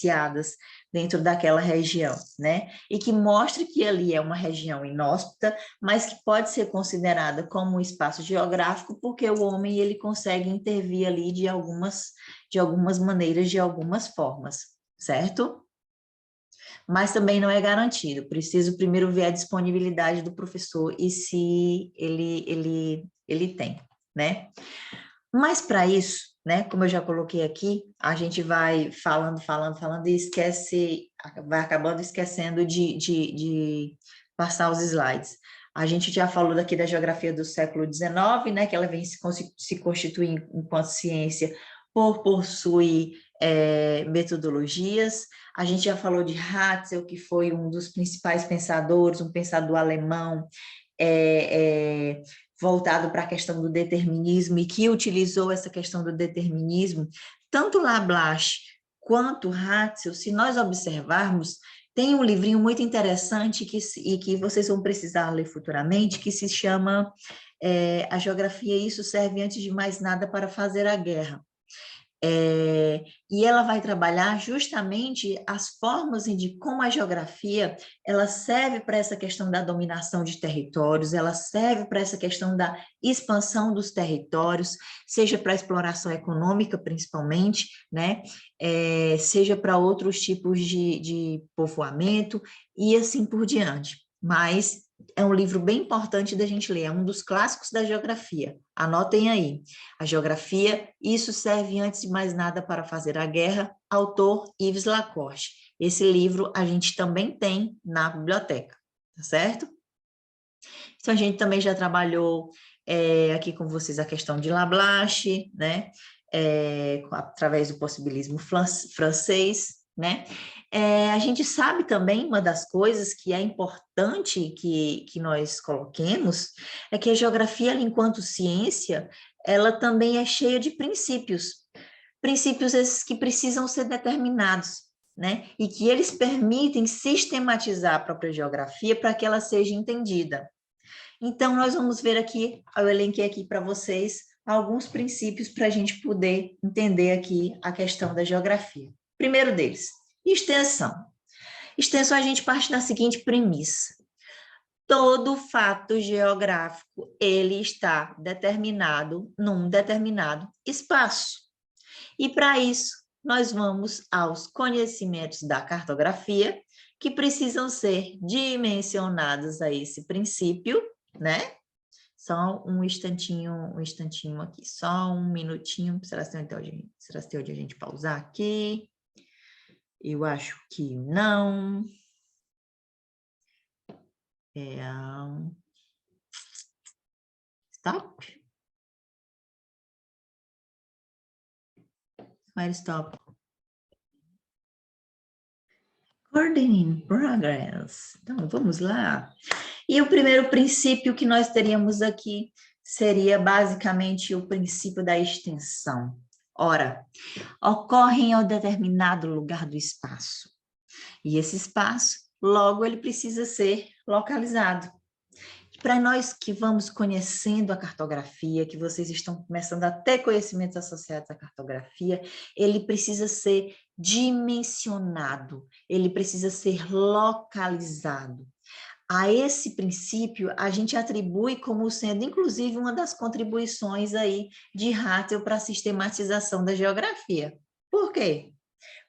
iniciadas dentro daquela região, né? E que mostre que ali é uma região inóspita, mas que pode ser considerada como um espaço geográfico, porque o homem ele consegue intervir ali de algumas maneiras, de algumas formas, certo? Mas também não é garantido, preciso primeiro ver a disponibilidade do professor e se ele tem, né? Mas para isso, né, como eu já coloquei aqui, a gente vai falando e vai acabando esquecendo de passar os slides. A gente já falou daqui da geografia do século XIX, né, que ela vem se constituir enquanto ciência por possuir metodologias. A gente já falou de Hatzel, que foi um dos principais pensadores, um pensador alemão, voltado para a questão do determinismo e que utilizou essa questão do determinismo, tanto Lablache quanto Hatzel, se nós observarmos, tem um livrinho muito interessante e que vocês vão precisar ler futuramente, que se chama A Geografia, isso serve antes de mais nada para fazer a guerra. E ela vai trabalhar justamente as formas de como a geografia ela serve para essa questão da dominação de territórios, ela serve para essa questão da expansão dos territórios, seja para exploração econômica principalmente, né? Seja para outros tipos de povoamento e assim por diante. Mas é um livro bem importante da gente ler, é um dos clássicos da geografia. Anotem aí. A geografia, isso serve antes de mais nada para fazer a guerra, autor Yves Lacorte. Esse livro a gente também tem na biblioteca, tá certo? Então, a gente também já trabalhou aqui com vocês a questão de Lablache, né? Através do possibilismo francês, né? A gente sabe também, uma das coisas que é importante que nós coloquemos, é que a geografia, enquanto ciência, ela também é cheia de princípios. Princípios esses que precisam ser determinados, né? E que eles permitem sistematizar a própria geografia para que ela seja entendida. Então, nós vamos ver aqui, eu elenquei aqui para vocês alguns princípios para a gente poder entender aqui a questão da geografia. Primeiro deles, extensão. Extensão, a gente parte da seguinte premissa. Todo fato geográfico, ele está determinado num determinado espaço. E para isso, nós vamos aos conhecimentos da cartografia, que precisam ser dimensionados a esse princípio, né? Só um instantinho aqui, só um minutinho. Será que tem onde a gente pausar aqui? Eu acho que não. Stop? Where stop? Recording in progress. Então, vamos lá. E o primeiro princípio que nós teríamos aqui seria basicamente o princípio da extensão. Ora, ocorre em um determinado lugar do espaço. E esse espaço, logo, ele precisa ser localizado. Para nós que vamos conhecendo a cartografia, que vocês estão começando a ter conhecimentos associados à cartografia, ele precisa ser dimensionado, ele precisa ser localizado. A esse princípio, a gente atribui como sendo, inclusive, uma das contribuições aí de Hatzel para a sistematização da geografia. Por quê?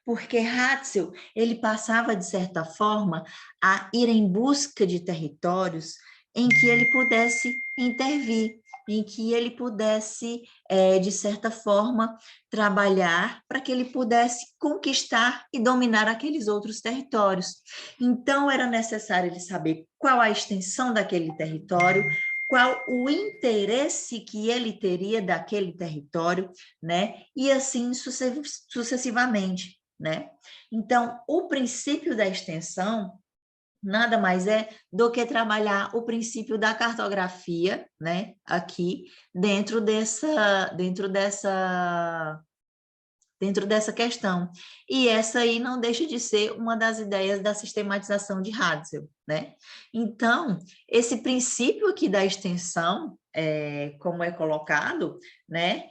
Porque Hatzel, ele passava, de certa forma, a ir em busca de territórios em que ele pudesse intervir, em que ele pudesse, de certa forma, trabalhar para que ele pudesse conquistar e dominar aqueles outros territórios. Então, era necessário ele saber qual a extensão daquele território, qual o interesse que ele teria daquele território, né? E assim sucessivamente, né? Então, o princípio da extensão nada mais é do que trabalhar o princípio da cartografia, né, aqui dentro dessa dentro dessa questão. E essa aí não deixa de ser uma das ideias da sistematização de Ratzel, né? Então, esse princípio aqui da extensão, como é colocado, né?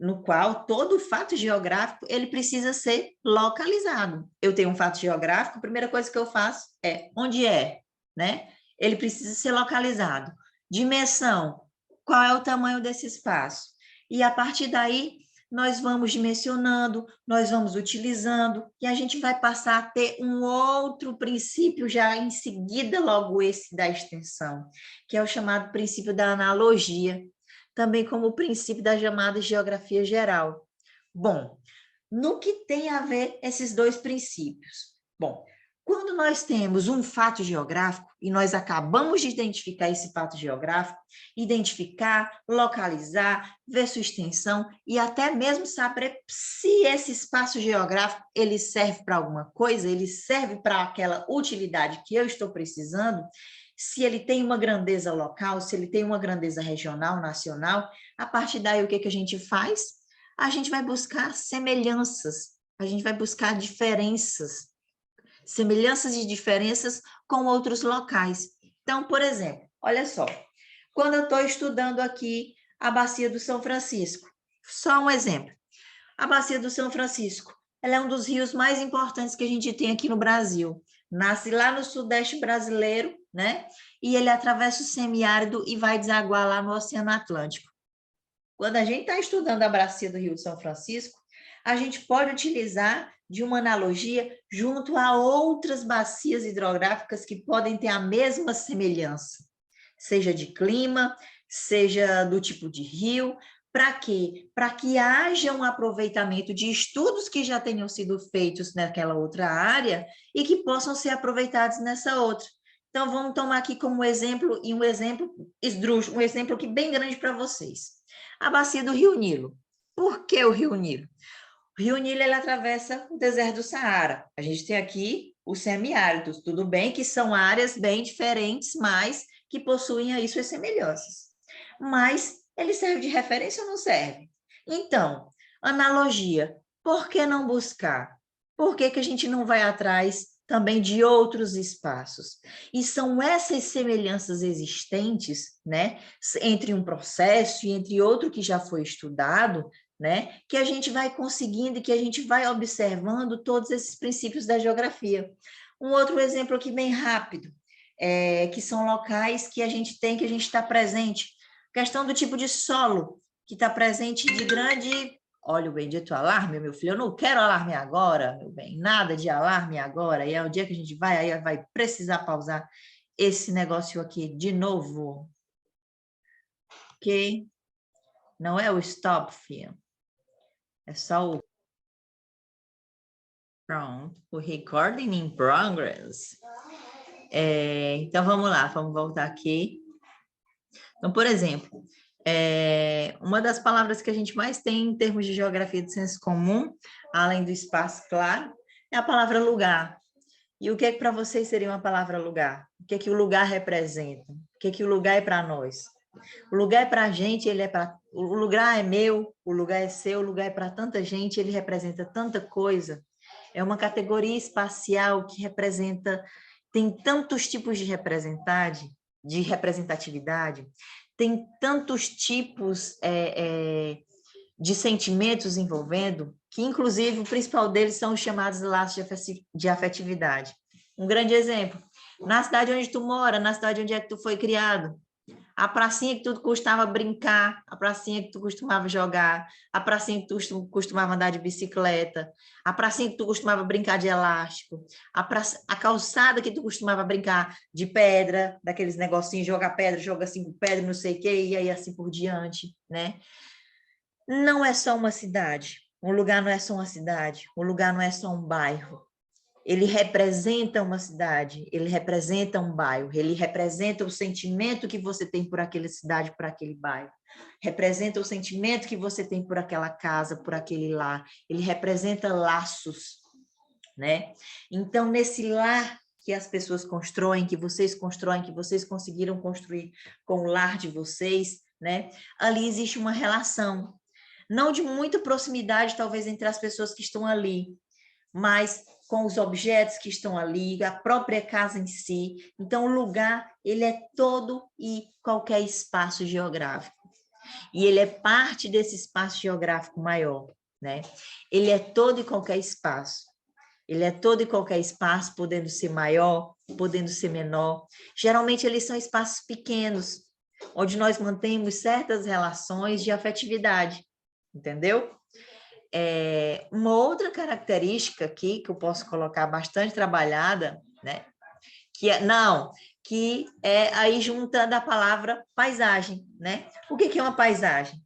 No qual todo fato geográfico ele precisa ser localizado. Eu tenho um fato geográfico, a primeira coisa que eu faço é onde é, né? Ele precisa ser localizado. Dimensão, qual é o tamanho desse espaço? E a partir daí, nós vamos dimensionando, nós vamos utilizando, e a gente vai passar a ter um outro princípio já em seguida, logo esse da extensão, que é o chamado princípio da analogia, também como o princípio da chamada geografia geral. Bom, no que tem a ver esses dois princípios? Bom, quando nós temos um fato geográfico, e nós acabamos de identificar esse fato geográfico, identificar, localizar, ver sua extensão e até mesmo saber se esse espaço geográfico ele serve para alguma coisa, ele serve para aquela utilidade que eu estou precisando, se ele tem uma grandeza local, se ele tem uma grandeza regional, nacional, a partir daí o que a gente faz? A gente vai buscar semelhanças, a gente vai buscar diferenças, semelhanças e diferenças com outros locais. Então, por exemplo, olha só, quando eu estou estudando aqui a Bacia do São Francisco, só um exemplo, a Bacia do São Francisco, ela é um dos rios mais importantes que a gente tem aqui no Brasil, nasce lá no sudeste brasileiro, né? E ele atravessa o semiárido e vai desaguar lá no Oceano Atlântico. Quando a gente está estudando a bacia do Rio de São Francisco, a gente pode utilizar de uma analogia junto a outras bacias hidrográficas que podem ter a mesma semelhança, seja de clima, seja do tipo de rio. Para quê? Para que haja um aproveitamento de estudos que já tenham sido feitos naquela outra área e que possam ser aproveitados nessa outra. Então, vamos tomar aqui como exemplo, e um exemplo esdrúxulo, um exemplo aqui bem grande para vocês. A bacia do Rio Nilo. Por que o Rio Nilo? O Rio Nilo ele atravessa o deserto do Saara. A gente tem aqui os semiáridos, tudo bem que são áreas bem diferentes, mas que possuem aí suas semelhanças. Mas ele serve de referência ou não serve? Então, analogia, por que não buscar? Por que a gente não vai atrás também de outros espaços? E são essas semelhanças existentes, né, entre um processo e entre outro que já foi estudado, né, que a gente vai conseguindo e que a gente vai observando todos esses princípios da geografia. Um outro exemplo aqui bem rápido, que são locais que a gente tem, que a gente está presente. Questão do tipo de solo, que está presente de grande... Olha o bendito alarme, meu filho, eu não quero alarme agora, meu bem, nada de alarme agora, e é o dia que a gente vai, aí vai precisar pausar esse negócio aqui de novo. Ok? Não é o stop, filho. É só o... Pronto, o recording in progress. Então, vamos lá, vamos voltar aqui. Então, por exemplo, uma das palavras que a gente mais tem em termos de geografia de senso comum, além do espaço, claro, é a palavra lugar. E o que é que para vocês seria uma palavra lugar? O que é que o lugar representa? O que é que o lugar é para nós? O lugar é para a gente, o lugar é meu, o lugar é seu, o lugar é para tanta gente, ele representa tanta coisa. É uma categoria espacial que representa, tem tantos tipos de representatividade, tem tantos tipos de sentimentos envolvendo, que inclusive o principal deles são os chamados laços de afetividade. Um grande exemplo, na cidade onde tu mora, na cidade onde é que tu foi criado, a pracinha que tu costumava brincar, a pracinha que tu costumava jogar, a pracinha que tu costumava andar de bicicleta, a pracinha que tu costumava brincar de elástico, a calçada que tu costumava brincar de pedra, daqueles negocinhos, joga pedra, joga 5 pedras, não sei o quê, e aí assim por diante, né? Não é só uma cidade, um lugar não é só uma cidade, um lugar não é só um bairro. Ele representa uma cidade, ele representa um bairro, ele representa o sentimento que você tem por aquela cidade, por aquele bairro. Representa o sentimento que você tem por aquela casa, por aquele lar. Ele representa laços, né? Então, nesse lar que as pessoas constroem, que vocês conseguiram construir com o lar de vocês, né? Ali existe uma relação. não de muita proximidade, talvez, entre as pessoas que estão ali, mas com os objetos que estão ali, a própria casa em si. Então, o lugar, ele é todo e qualquer espaço geográfico. E ele é parte desse espaço geográfico maior, né? Ele é todo e qualquer espaço. Ele é todo e qualquer espaço, podendo ser maior, podendo ser menor. Geralmente, eles são espaços pequenos, onde nós mantemos certas relações de afetividade, entendeu? Uma outra característica aqui, que eu posso colocar bastante trabalhada, né? Que é aí junta da palavra paisagem, né? O que é uma paisagem?